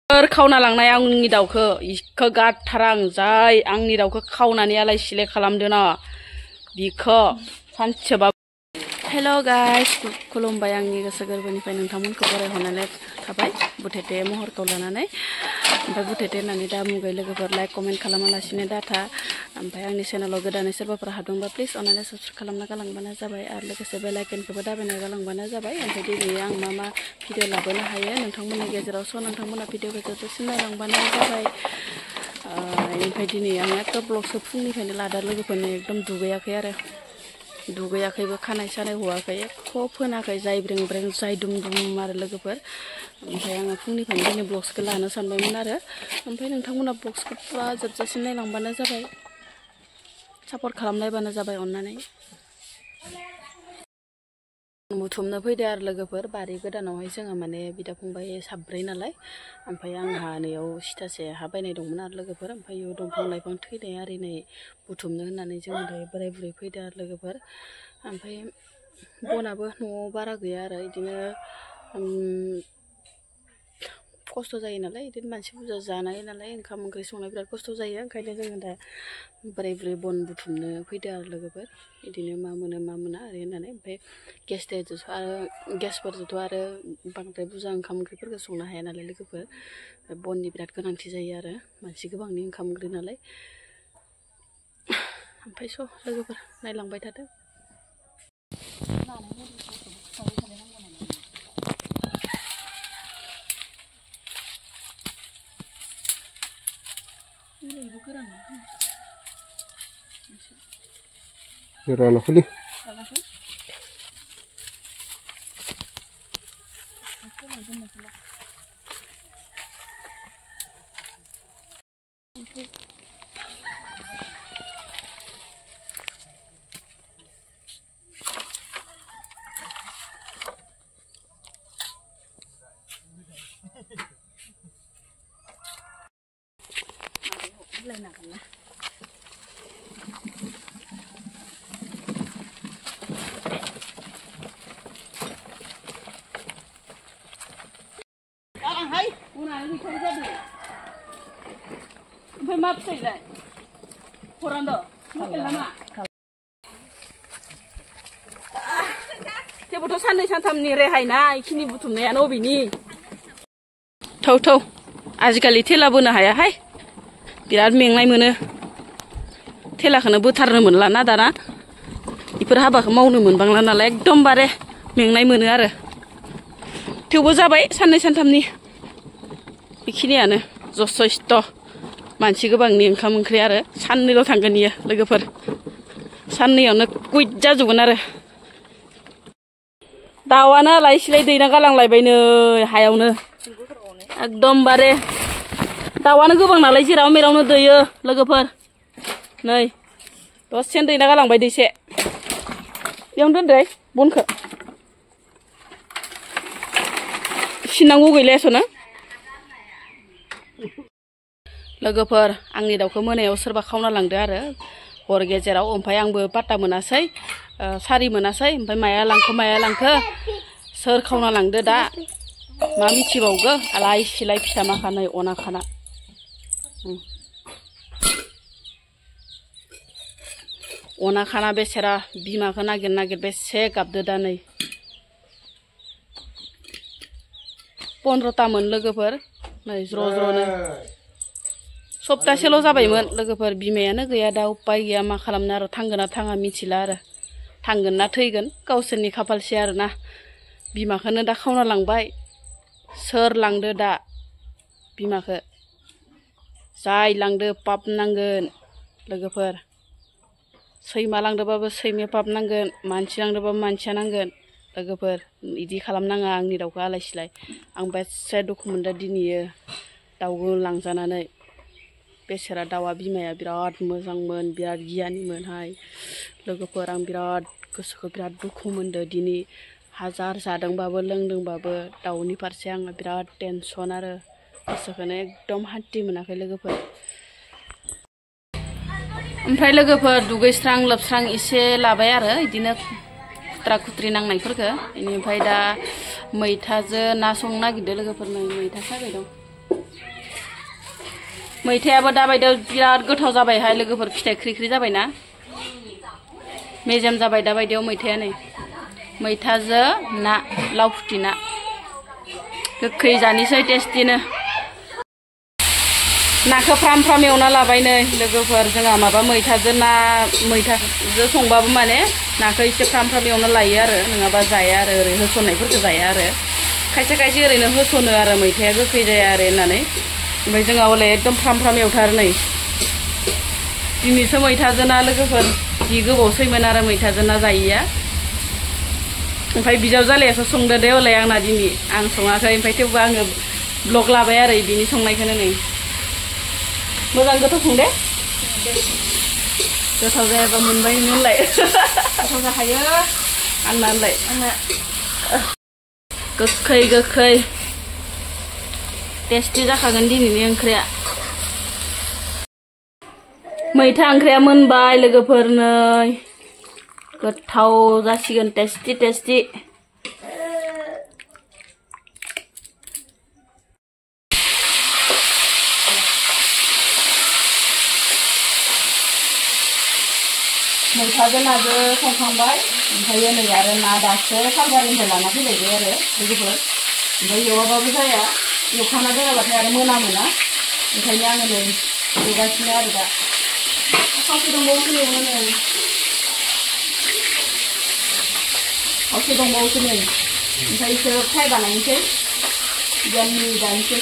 खावना लांनाय आंनि दाउखौ इखौ गारथारा आं जाय आंनि दाउखौ खावनानै आलाय सिलाय खालामदों ना बिखौ सानसेबा हेल' गाइस खुलुमबाय आंनि गोसो गोरबोनिफ्राय नोंथांमोनखौ बरायहरनानै थाबाय बुथेथे महरखौ लानानै ओमफ्राय बुथेथे होननानै दा मुगै लोगोफोर लाइक कमेन्ट खालामालासिनो डाटा ओमफ्राय आंनि चेनेलाव गोदानै सोरबाफोर हादोंबा प्लिज अननानै साबस्क्राइब खालामना गालांबानो जाबाय आरो लोगोसे बेल आइकनखौबो दाबायना गालांबानो जाबाय ओमफ्राय दिनै आं मा मा भिडिअ लाबोनो हायो नोंथांमोननि गेजेराव स' नोंथांमोना भिडिअखौ जोबजासिम नायलांबानो जाबाय ओमफ्राय दिनै आं एकदम ब्लगसो फुंनिफ्रायनो लादा लोगोफोरनो एकदम दुगैयाखैबो खानाय सानाय हवाखै एख' फोनाखै जाय ब्रें ब्रें जाय दुम दुम आरो लोगोफोर ओमफ्राय आङो फुंनिफ्रायनो दिनै ब्लग्सखौ लानो सानबायमोन आरो ओमफ्राय नोंथांमोना ब्लग्सखौ फुरा जोबजासिम नायलांबानो जाबाय सापर्ट खालामलायबानो जाबाय अननानै बुथुमनो फैदो आरो लोगोफोर बारि गोदानावहाय जोङो माने बिदा फंबाय साब्रै नालाय ओमफ्राय आंहा नैयाव सिथासे हा बायनाय दंमोन आरो लोगोफोर ओमफ्राय इयाव दंफां लाइफां थैनाय आरिनाय बुथुमनो होननानै जों बोराय बुरै फैदो आरो लोगोफोर ओमफ्राय बनाबो न'आव बारा गैया आरो बिदिनो खस्थ' जायो नालाय बिदिनो मानसि बुरजा जानाय नालाय ओंखाम ओंख्रि संनाय बिराद खस्थ' जायो ओंखायनो जोङो दा बोराय बुरै बन बुथुमनो फैदो आरो लोगोफोर बिदिनो मा मोनो मा मोना ओरै होननानै ओमफ्राय गेसफोरजोंथ' आरो बांद्राय बुरजा ओंखाम ओंख्रिफोरखौ संनो हाया नालाय लोगोफोर बननि बिराद गोनांथि जायो आरो मानसि गोबांनि ओंखाम ओंख्रि नालाय ओमफ्राय स' लोगोफोर नायलांबाय थादो Rana kuli. ओमफ्राय मा फिथाइलाय हरान्द' थेवबोथ' साननै सानथामनि रेहाय ना इखिनि बुथुमनायानो अबेनि थौ आजिखालि थेला बोनो हायाहाय बिराद मेंनाय मोनो थेलाखौनो बोथारनो मोनला ना दाना बेफोर हाबाखौ मावनो मोनबांला नालाय एकदमबारे मेंनाय मोनो आरो थेवबो जाबाय साननै सानथामनि बेखिनियानो जथेस्थ' मानसि गोबांनि ओंखाम ओंख्रि आरो साननैल' थांगोन इयो लोगोफोर साननैयावनो कुइट जाजोबगोन आरो दाउआनो आलाय सिलाय दैना गालांलायबाय नै हायावनो एकदमबारे दाउआनो गोबां नालाय जेराव मेरावनो दैयो लोगोफोर नै दसेनो दैना गालांबाय दैसे बेयावनो दोनदो बनखौ फिननांगौ गैलायासनो लोगोफोर आंनि दाउखौ मोनायाव सोरबा खावना लांदो आरो हर गेजेराव ओमफ्राय आंबो पात्ता मोनासै सारि मोनासै ओमफ्राय माया लांखो सोर खावना लांदो दा मा मिथिबावगो आलाय सिलाय फिसा माखानै अना खाना अना खाना बेसेरा बिमाखौ नागिर बेसे गाबदो दा नै 15तामोन लोगोफोर नै ज्र'-ज्र'नो सप्तासेल' जाबायमोन लोगोफोर बिमायानो गैया दा उपाय गैया मा खालामनो आरो थांगोन ना थाङा मिथिला आरो थांगोन ना थैगोन गावसोरनि खाफालसै आरोना बिमाखौनो दा खावना लांबाय सोर लांदो दा बिमाखौ जाय लांदो पाप नांगोन लोगोफोर सैमा लांदोबाबो सैमाया पाप नांगोन मानसि लांदोबाबो मानसिया नांगोन लोगोफोर इदि खालामनाङा आंनि दाउखौ आलाय सिलाय आं बेसे दुखु मोनदों दिनैयो दाउखौ लांजानानै बेसेरा दाउआ बिमाया बिराद मोजांमोन बिराद गियानिमोनहाय लोगोफोर आं बिराद गोसोखौ बिराद दुखु मोनदों दिनै हाजार जादोंबाबो लोंदोंबाबो दाउनि फारसे आङो बिराद टेनसन आरो गोसोखौनो एकदम हान्थि मोनाखै लोगोफोर ओमफ्राय लोगोफोर दुगैस्रां लोबस्रां एसे लाबाय आरो बिदिनो कुत्रा कुत्रि नांनायफोरखौ बेनिफ्राय दा मैथाजों ना संनो नागिरदों लोगोफोरनो मैथा साबाय दं मैथायाबो दाबायदियाव बिराद गोथाव जाबायहाय लोगोफोर फिथाइ ख्रि ख्रि जाबायना मेजेम जाबाय दाबायदियाव मैथाया नै मैथाजों ना लाव फुथि ना गोखै जानोसै टेस्टिनो नाखौ फ्राम फ्राम एवना लाबाय नै लोगोफोर जोंहा माबा मैथाजों ना मैथाजों संबाबो माने नाखौ एसे फ्राम फ्राम एवना लायो आरो नङाबा जाया आरो ओरै होसननायफोरखौ जाया आरो खायसे खायसे ओरैनो होसनो आरो मैथाया गोखै जाया आरो होननानै ओमफ्राय जोंहा हले एकदम फ्राम फ्राम एवथारो नै दिनैसो मैथाजों ना लोगोफोर जि गोबावसैमोन आरो मैथाजों ना जायैया ओमफ्राय बिजावजालियासो संदो दे हले आंना दिनै आं सङाखै ओमफ्राय थेवबो आङो ब्लग लाबाय आरो बिनि संनायखौनो नै मोजां गोथाव संदे गोथाव जायाबा मोनबाय नोंलाय गोथाव जाखायो आंनालाय गोखै गोखै टेस्टि जाखागोन दिनैनि ओंख्रिया मैथा ओंख्रिया मोनबाय लोगोफोर नै गोथाव जासिगोन टेस्टि टेस्टि मैथाजों नाजों संखांबाय ओमफ्राय नै आरो ना दासो सालबारिनिफ्राय लाना फैलायबाय आरो लोगोफोर ओमफ्राय एवाबाबो जाया एवखाना दोनाबाथाय आरो मोनामोना ओंखायनो आङो नै एवगासिनो आरो दा खावसे दंबावोसो एवनो नै खावसे दंबावोसो नै ओमफ्राय इसो फ्राय बानायनोसै बियानि जानोसै